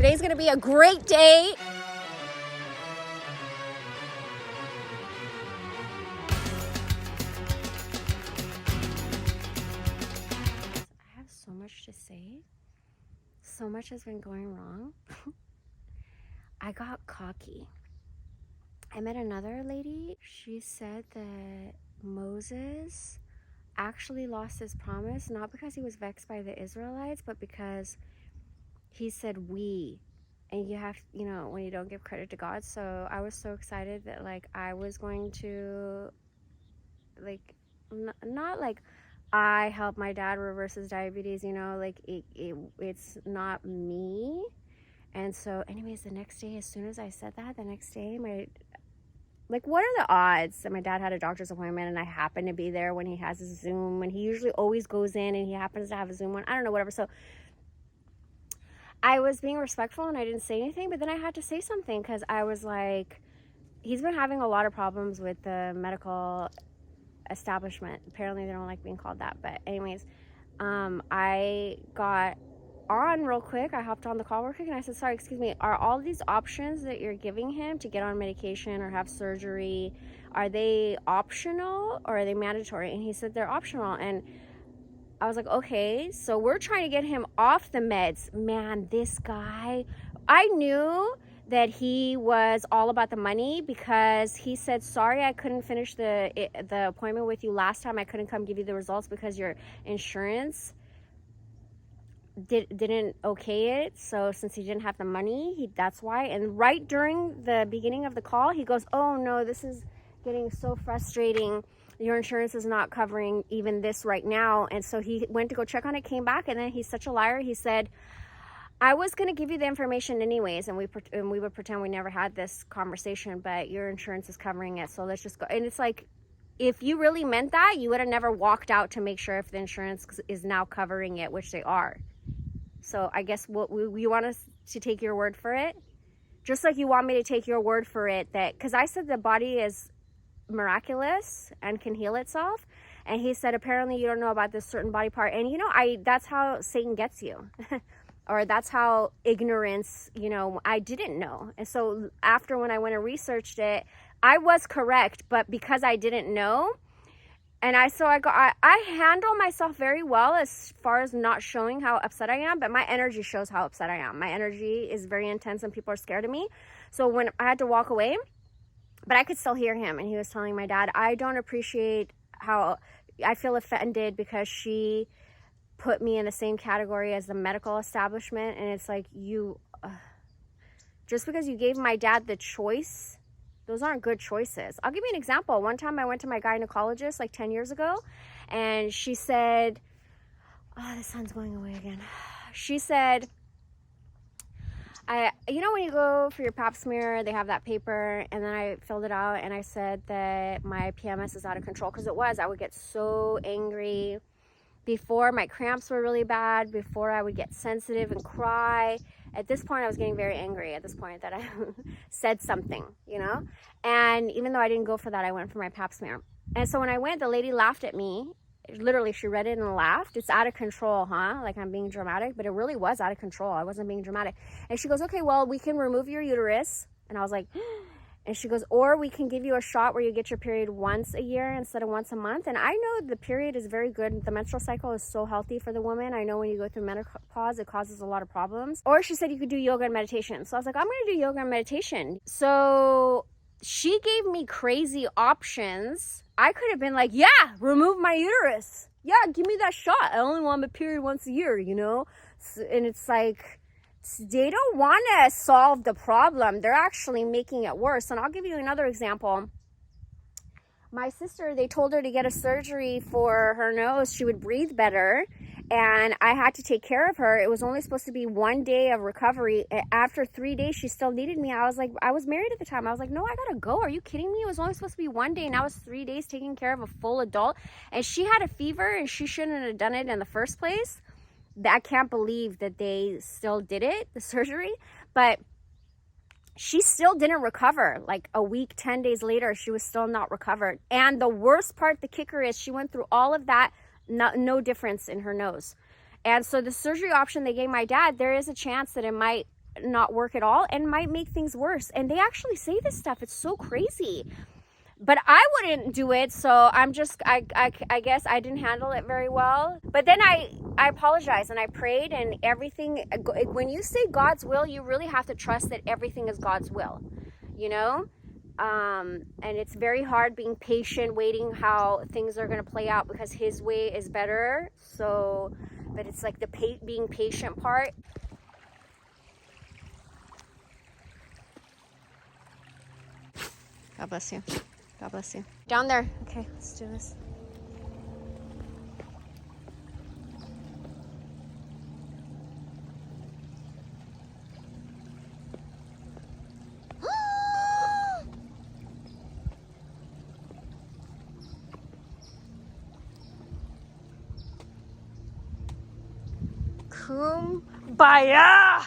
Today's gonna be a great day. I have so much to say. So much has been going wrong. I got cocky. I met another lady. She said that Moses actually lost his promise, not because he was vexed by the Israelites, but because he said we. And you have, when you don't give credit to God. So I was so excited that I was going to not like I helped my dad reverse his diabetes, it's not me. And so anyways, the next day, as soon as I said that, the next day, what are the odds that my dad had a doctor's appointment and I happened to be there when he has his Zoom, and he usually always goes in and he happens to have a Zoom one, I don't know, whatever. So I was being respectful and I didn't say anything, but then I had to say something because I was like, he's been having a lot of problems with the medical establishment. Apparently they don't like being called that, but anyways, I got on real quick. I hopped on the call real quick and I said, sorry, excuse me, are all these options that you're giving him to get on medication or have surgery, are they optional or are they mandatory? And he said they're optional. And I was like, okay, so we're trying to get him off the meds. Man, this guy, I knew that he was all about the money because he said, sorry, I couldn't finish the appointment with you last time. I couldn't come give you the results because your insurance didn't okay it. So since he didn't have the money, that's why. And right during the beginning of the call, he goes, oh no, this is getting so frustrating. Your insurance is not covering even this right now. And so he went to go check on it, came back, and then he's such a liar. He said, I was going to give you the information anyways, and we would pretend we never had this conversation, but your insurance is covering it, so let's just go. And it's like, if you really meant that, you would have never walked out to make sure if the insurance is now covering it, which they are. So I guess you want us to take your word for it? Just like you want me to take your word for it, that because I said the body is miraculous and can heal itself, and he said apparently you don't know about this certain body part, and that's how Satan gets you. Or that's how ignorance, I didn't know. And so after, when I went and researched it, I was correct, but because I didn't know, and I handle myself very well as far as not showing how upset I am, but my energy shows how upset I am. My energy is very intense and people are scared of me. So when I had to walk away, but I could still hear him, and he was telling my dad, I don't appreciate how I feel offended because she put me in the same category as the medical establishment. And it's like, just because you gave my dad the choice, those aren't good choices. I'll give you an example. One time I went to my gynecologist 10 years ago, and she said, oh, the sun's going away again. She said, when you go for your pap smear, they have that paper, and then I filled it out, and I said that my PMS is out of control, because I would get so angry. Before, my cramps were really bad. Before, I would get sensitive and cry. At this point, I was getting very angry at this point that I said something, And even though I didn't go for that, I went for my pap smear. And so when I went, the lady laughed at me. Literally, she read it and laughed. It's out of control, huh? Like I'm being dramatic, but it really was out of control. I wasn't being dramatic. And she goes, okay, well, we can remove your uterus. And I was like, and she goes, or we can give you a shot where you get your period once a year instead of once a month. And I know the period is very good. The menstrual cycle is so healthy for the woman. I know when you go through menopause, it causes a lot of problems. Or she said you could do yoga and meditation. So I was like, I'm going to do yoga and meditation. So she gave me crazy options. I could have been like, yeah, remove my uterus. Yeah, give me that shot. I only want my period once a year, And it's like, they don't want to solve the problem. They're actually making it worse. And I'll give you another example. My sister, they told her to get a surgery for her nose. She would breathe better. And I had to take care of her. It was only supposed to be 1 day of recovery. After 3 days, she still needed me. I was like, I was married at the time. I was like, no, I gotta go. Are you kidding me? It was only supposed to be 1 day. And I was 3 days taking care of a full adult. And she had a fever and she shouldn't have done it in the first place. I can't believe that they still did it, the surgery, but she still didn't recover. Like a week, 10 days later, she was still not recovered. And the worst part, the kicker is she went through all of that, no difference in her nose. And so the surgery option they gave my dad, there is a chance that it might not work at all and might make things worse. And they actually say this stuff. It's so crazy. But I wouldn't do it, so I'm just, I guess I didn't handle it very well. But then I apologized and I prayed, and everything, when you say God's will, you really have to trust that everything is God's will, you know? And it's very hard being patient, waiting how things are going to play out, because his way is better. So, but it's like the being patient part. God bless you. God bless you. Down there. Okay, let's do this. Kumbaya!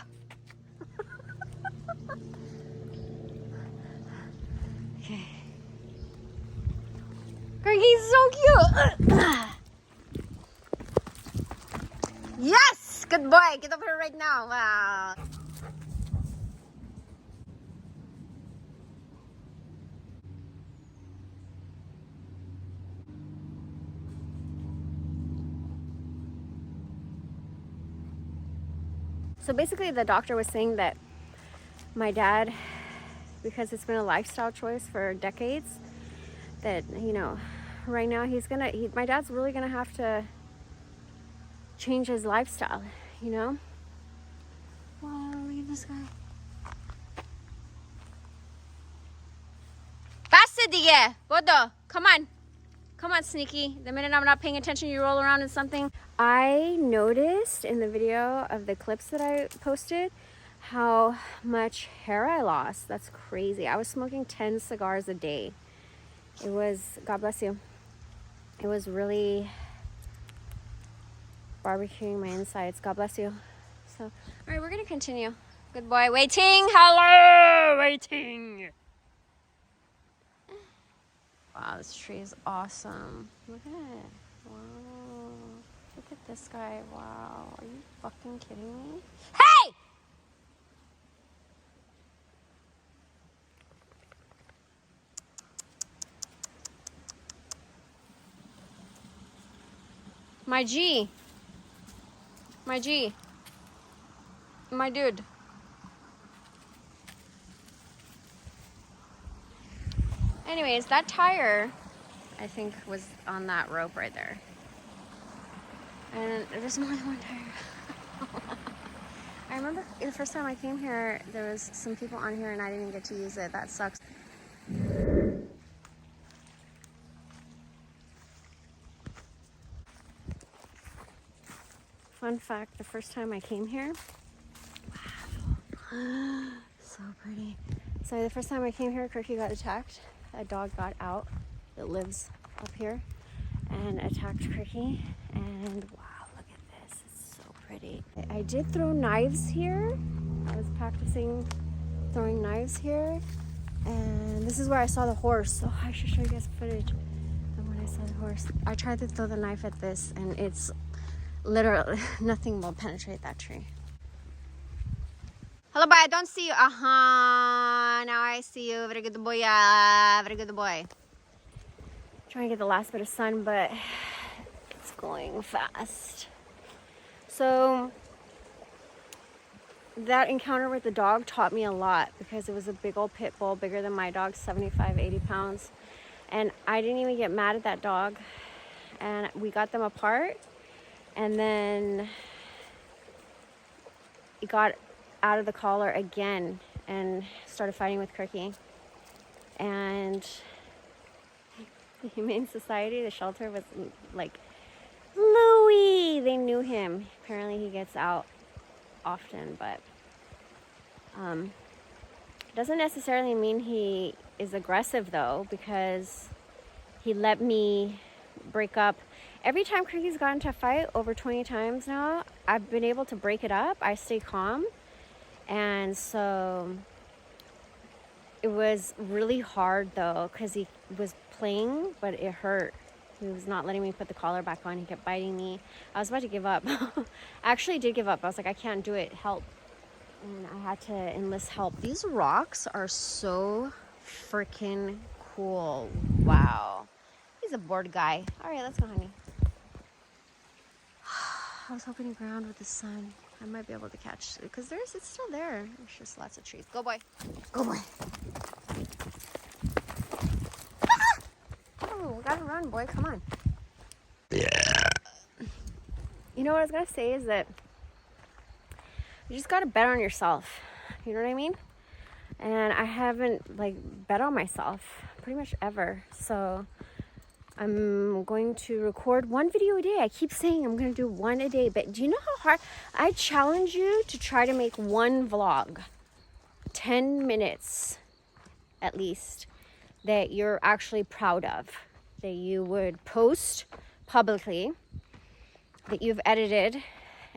Okay. He's so cute. Yes! Good boy. Get over here right now. Wow. So basically the doctor was saying that my dad, because it's been a lifestyle choice for decades, that, you know, right now my dad's really gonna have to change his lifestyle, you know? Wow, look at this guy. Faster, dige! Bodo, come on. Come on, Sneaky. The minute I'm not paying attention, you roll around in something. I noticed in the video of the clips that I posted how much hair I lost. That's crazy. I was smoking 10 cigars a day. It was, God bless you, it was really barbecuing my insides. God bless you. So, all right, we're gonna continue. Good boy. Waiting. Hello. Waiting. Wow, this tree is awesome. Look at it. Wow. Look at this guy. Wow. Are you fucking kidding me? Hey! My G. My G. My dude. Anyways, that tire, I think, was on that rope right there. And there's more than one tire. I remember the first time I came here, there was some people on here and I didn't get to use it. That sucks. Fun fact, the first time I came here, wow, so pretty. So the first time I came here, Kirky got attacked. A dog got out that lives up here and attacked Kirky. And wow, look at this, it's so pretty. I did throw knives here. I was practicing throwing knives here. And this is where I saw the horse. So I should show you guys footage of when I saw the horse. I tried to throw the knife at this and it's literally nothing will penetrate that tree. Hello, boy. I don't see you. Now I see you. Very good boy. Very good boy. Trying to get the last bit of sun, but it's going fast. So that encounter with the dog taught me a lot, because it was a big old pit bull, bigger than my dog, 75, 80 pounds. And I didn't even get mad at that dog. And we got them apart. And then it got out of the collar again and started fighting with Kirky. And the Humane Society, the shelter, was like, Louie! They knew him. Apparently he gets out often, but doesn't necessarily mean he is aggressive though, because he let me break up. Every time Kirky's gotten into a fight, over 20 times now, I've been able to break it up. I stay calm. And so it was really hard though, because he was playing, but it hurt. He was not letting me put the collar back on. He kept biting me. I was about to give up. I actually did give up. I was like, I can't do it. Help. and I had to enlist help. These rocks are so freaking cool. Wow. He's a bored guy. All right, let's go, honey. I was hoping to ground with the sun. I might be able to catch, because it's still there. There's just lots of trees. Go, boy. Go, boy. Oh, we gotta run, boy. Come on. You know what I was gonna say is that you just gotta bet on yourself. You know what I mean? And I haven't like bet on myself pretty much ever. So I'm going to record one video a day. I keep saying I'm gonna do one a day, but do you know how hard? I challenge you to try to make one vlog, 10 minutes at least, that you're actually proud of, that you would post publicly, that you've edited,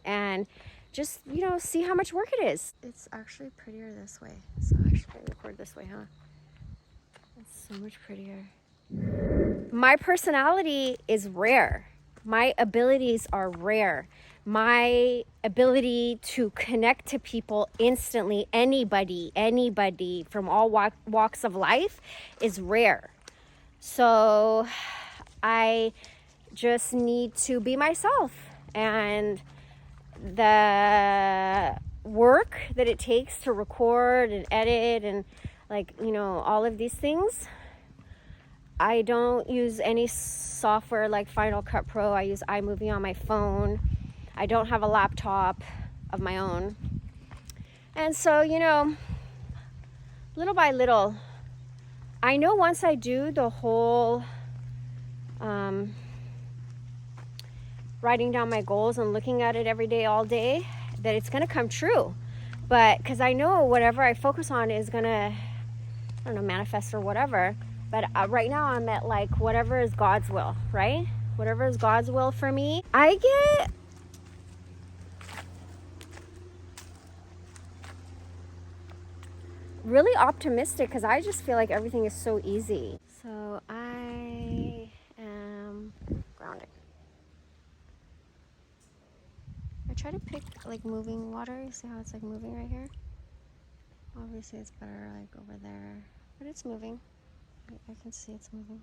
and just, you know, see how much work it is. It's actually prettier this way. So I should record this way, huh? It's so much prettier. My personality is rare. My abilities are rare. My ability to connect to people instantly, anybody from all walks of life, is rare. So I just need to be myself, and the work that it takes to record and edit and, like, you know, all of these things, I don't use any software like Final Cut Pro. I use iMovie on my phone. I don't have a laptop of my own. And so, you know, little by little, I know once I do the whole writing down my goals and looking at it every day, all day, that it's going to come true. But because I know whatever I focus on is going to, I don't know, manifest or whatever. But right now I'm at like whatever is God's will, right? Whatever is God's will for me. I get really optimistic because I just feel like everything is so easy. So I am grounding. I try to pick like moving water. You see how it's like moving right here? Obviously it's better like over there, but it's moving. I can see it's moving.